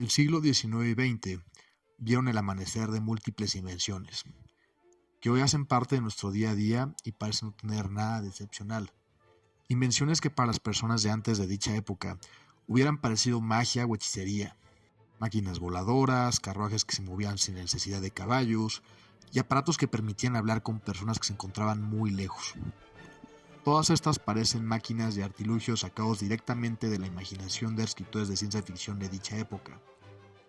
El siglo XIX y XX vieron el amanecer de múltiples invenciones, que hoy hacen parte de nuestro día a día y parecen no tener nada de excepcional. Invenciones que para las personas de antes de dicha época hubieran parecido magia o hechicería. Máquinas voladoras, carruajes que se movían sin necesidad de caballos y aparatos que permitían hablar con personas que se encontraban muy lejos. Todas estas parecen máquinas y artilugios sacados directamente de la imaginación de escritores de ciencia ficción de dicha época,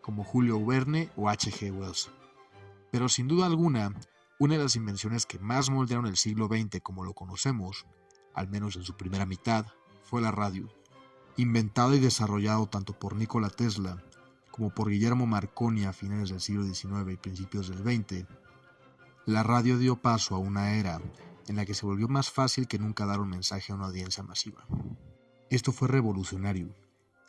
como Julio Verne o H. G. Wells. Pero sin duda alguna, una de las invenciones que más moldearon el siglo XX como lo conocemos, al menos en su primera mitad, fue la radio. Inventado y desarrollado tanto por Nikola Tesla como por Guillermo Marconi a finales del siglo XIX y principios del XX, la radio dio paso a una era en la que se volvió más fácil que nunca dar un mensaje a una audiencia masiva. Esto fue revolucionario,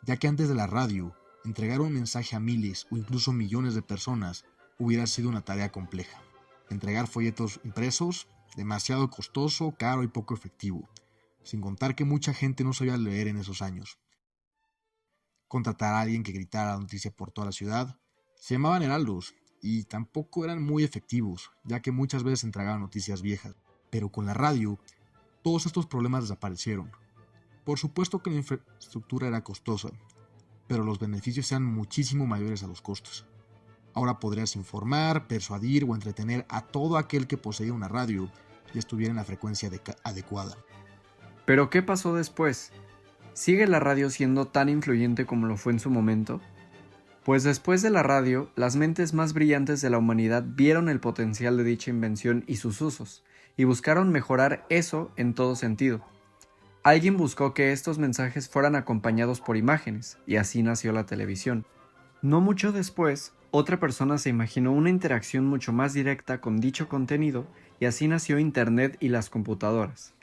ya que antes de la radio, entregar un mensaje a miles o incluso millones de personas hubiera sido una tarea compleja. Entregar folletos impresos, demasiado costoso, caro y poco efectivo, sin contar que mucha gente no sabía leer en esos años. Contratar a alguien que gritara la noticia por toda la ciudad, se llamaban heraldos, y tampoco eran muy efectivos, ya que muchas veces entregaban noticias viejas. Pero con la radio, todos estos problemas desaparecieron. Por supuesto que la infraestructura era costosa, pero los beneficios eran muchísimo mayores a los costos. Ahora podrías informar, persuadir o entretener a todo aquel que poseía una radio y estuviera en la frecuencia adecuada. ¿Pero qué pasó después? ¿Sigue la radio siendo tan influyente como lo fue en su momento? Pues después de la radio, las mentes más brillantes de la humanidad vieron el potencial de dicha invención y sus usos, y buscaron mejorar eso en todo sentido. Alguien buscó que estos mensajes fueran acompañados por imágenes, y así nació la televisión. No mucho después, otra persona se imaginó una interacción mucho más directa con dicho contenido, y así nació Internet y las computadoras.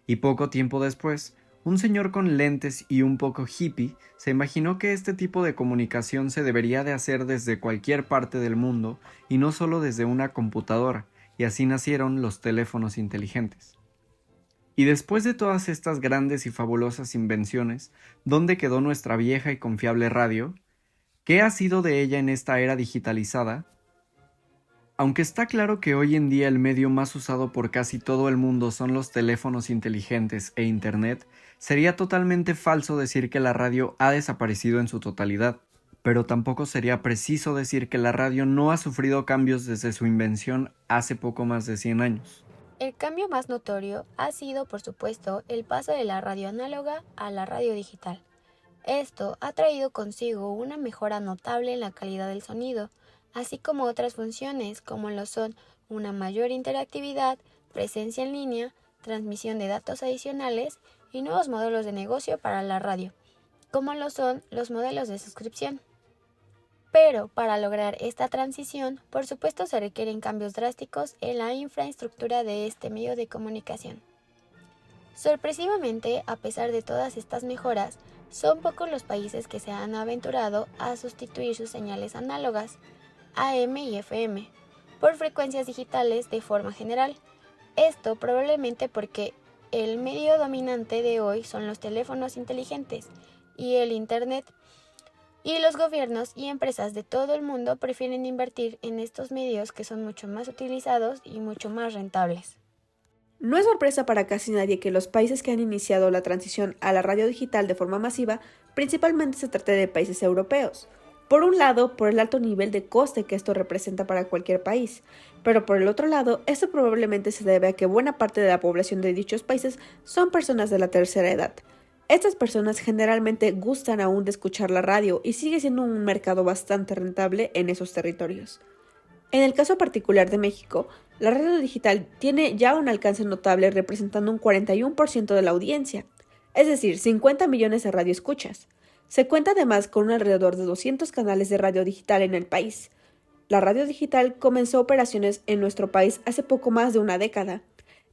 Y poco tiempo después, un señor con lentes y un poco hippie se imaginó que este tipo de comunicación se debería de hacer desde cualquier parte del mundo y no solo desde una computadora, y así nacieron los teléfonos inteligentes. Y después de todas estas grandes y fabulosas invenciones, ¿dónde quedó nuestra vieja y confiable radio? ¿Qué ha sido de ella en esta era digitalizada? Aunque está claro que hoy en día el medio más usado por casi todo el mundo son los teléfonos inteligentes e Internet, sería totalmente falso decir que la radio ha desaparecido en su totalidad, pero tampoco sería preciso decir que la radio no ha sufrido cambios desde su invención hace poco más de 100 años. El cambio más notorio ha sido, por supuesto, el paso de la radio análoga a la radio digital. Esto ha traído consigo una mejora notable en la calidad del sonido, así como otras funciones como lo son una mayor interactividad, presencia en línea, transmisión de datos adicionales y nuevos modelos de negocio para la radio, como lo son los modelos de suscripción. Pero para lograr esta transición, por supuesto se requieren cambios drásticos en la infraestructura de este medio de comunicación. Sorpresivamente, a pesar de todas estas mejoras, son pocos los países que se han aventurado a sustituir sus señales análogas, AM y FM, por frecuencias digitales de forma general. Esto probablemente porque el medio dominante de hoy son los teléfonos inteligentes y el Internet, y los gobiernos y empresas de todo el mundo prefieren invertir en estos medios que son mucho más utilizados y mucho más rentables. No es sorpresa para casi nadie que los países que han iniciado la transición a la radio digital de forma masiva principalmente se trate de países europeos. Por un lado, por el alto nivel de coste que esto representa para cualquier país, pero por el otro lado, esto probablemente se debe a que buena parte de la población de dichos países son personas de la tercera edad. Estas personas generalmente gustan aún de escuchar la radio y sigue siendo un mercado bastante rentable en esos territorios. En el caso particular de México, la radio digital tiene ya un alcance notable representando un 41% de la audiencia, es decir, 50 millones de radioescuchas. Se cuenta además con alrededor de 200 canales de radio digital en el país. La radio digital comenzó operaciones en nuestro país hace poco más de una década,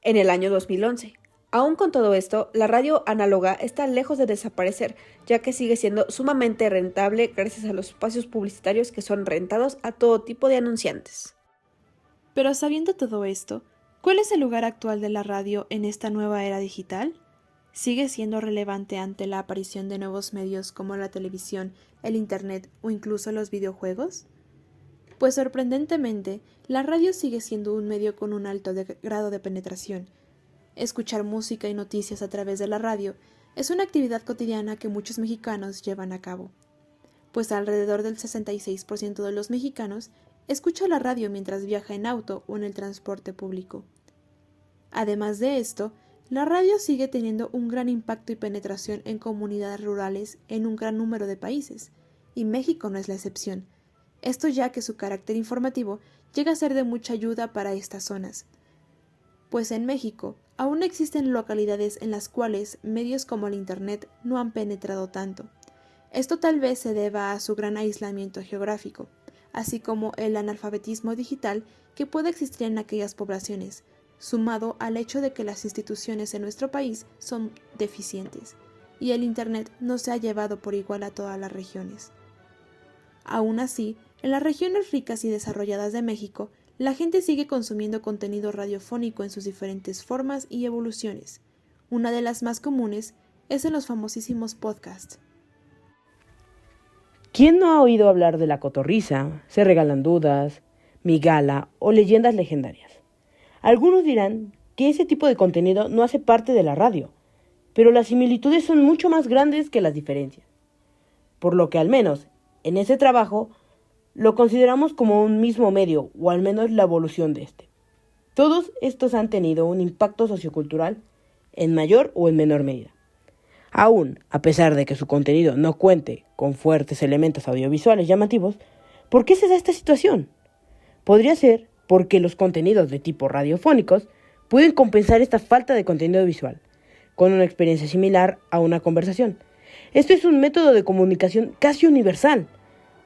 en el año 2011. Aún con todo esto, la radio análoga está lejos de desaparecer, ya que sigue siendo sumamente rentable gracias a los espacios publicitarios que son rentados a todo tipo de anunciantes. Pero sabiendo todo esto, ¿cuál es el lugar actual de la radio en esta nueva era digital? sigue siendo relevante ante la aparición de nuevos medios como la televisión, el Internet o incluso los videojuegos? Pues sorprendentemente, la radio sigue siendo un medio con un alto grado de penetración. Escuchar música y noticias a través de la radio es una actividad cotidiana que muchos mexicanos llevan a cabo, pues alrededor del 66% de los mexicanos escucha la radio mientras viaja en auto o en el transporte público. Además de esto, la radio sigue teniendo un gran impacto y penetración en comunidades rurales en un gran número de países, y México no es la excepción. Esto ya que su carácter informativo llega a ser de mucha ayuda para estas zonas, pues en México aún existen localidades en las cuales medios como el Internet no han penetrado tanto. Esto tal vez se deba a su gran aislamiento geográfico, así como el analfabetismo digital que puede existir en aquellas poblaciones, sumado al hecho de que las instituciones en nuestro país son deficientes, y el Internet no se ha llevado por igual a todas las regiones. Aún así, en las regiones ricas y desarrolladas de México, la gente sigue consumiendo contenido radiofónico en sus diferentes formas y evoluciones. Una de las más comunes es en los famosísimos podcasts. ¿Quién no ha oído hablar de La Cotorrisa, Se Regalan Dudas, Mi Gala o Leyendas Legendarias? Algunos dirán que ese tipo de contenido no hace parte de la radio, pero las similitudes son mucho más grandes que las diferencias. Por lo que al menos en ese trabajo lo consideramos como un mismo medio, o al menos la evolución de este. Todos estos han tenido un impacto sociocultural en mayor o en menor medida. Aún, a pesar de que su contenido no cuente con fuertes elementos audiovisuales llamativos, ¿por qué se da esta situación? Podría ser porque los contenidos de tipo radiofónicos pueden compensar esta falta de contenido visual, con una experiencia similar a una conversación. Esto es un método de comunicación casi universal,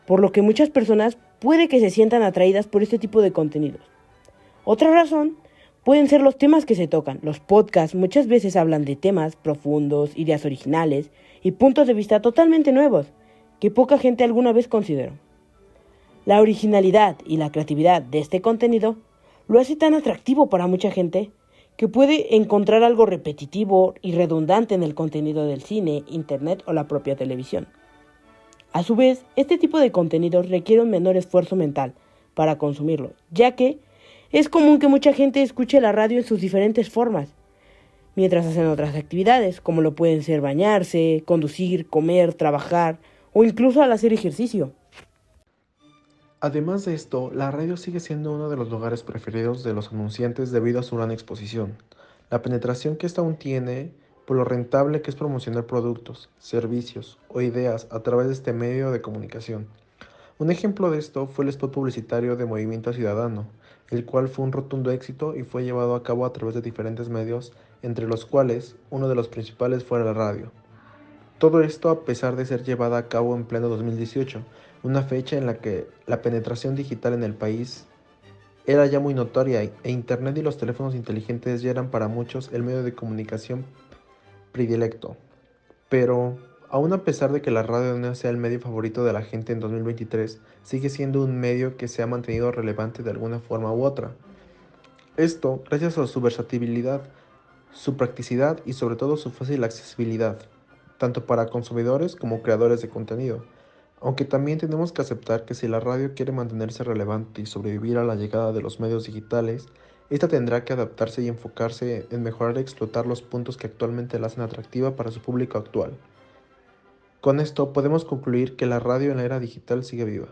por lo que muchas personas puede que se sientan atraídas por este tipo de contenidos. Otra razón pueden ser los temas que se tocan. Los podcasts muchas veces hablan de temas profundos, ideas originales y puntos de vista totalmente nuevos que poca gente alguna vez consideró. La originalidad y la creatividad de este contenido lo hace tan atractivo para mucha gente que puede encontrar algo repetitivo y redundante en el contenido del cine, internet o la propia televisión. A su vez, este tipo de contenidos requiere un menor esfuerzo mental para consumirlo, ya que es común que mucha gente escuche la radio en sus diferentes formas, mientras hacen otras actividades, como lo pueden ser bañarse, conducir, comer, trabajar o incluso al hacer ejercicio. Además de esto, la radio sigue siendo uno de los lugares preferidos de los anunciantes debido a su gran exposición, la penetración que ésta aún tiene, por lo rentable que es promocionar productos, servicios o ideas a través de este medio de comunicación. Un ejemplo de esto fue el spot publicitario de Movimiento Ciudadano, el cual fue un rotundo éxito y fue llevado a cabo a través de diferentes medios, entre los cuales uno de los principales fue la radio. Todo esto a pesar de ser llevada a cabo en pleno 2018, una fecha en la que la penetración digital en el país era ya muy notoria e Internet y los teléfonos inteligentes ya eran para muchos el medio de comunicación predilecto. Pero, aún a pesar de que la radio no sea el medio favorito de la gente en 2023, sigue siendo un medio que se ha mantenido relevante de alguna forma u otra. Esto gracias a su versatilidad, su practicidad y sobre todo su fácil accesibilidad, tanto para consumidores como creadores de contenido. Aunque también tenemos que aceptar que si la radio quiere mantenerse relevante y sobrevivir a la llegada de los medios digitales, esta tendrá que adaptarse y enfocarse en mejorar y explotar los puntos que actualmente la hacen atractiva para su público actual. Con esto podemos concluir que la radio en la era digital sigue viva.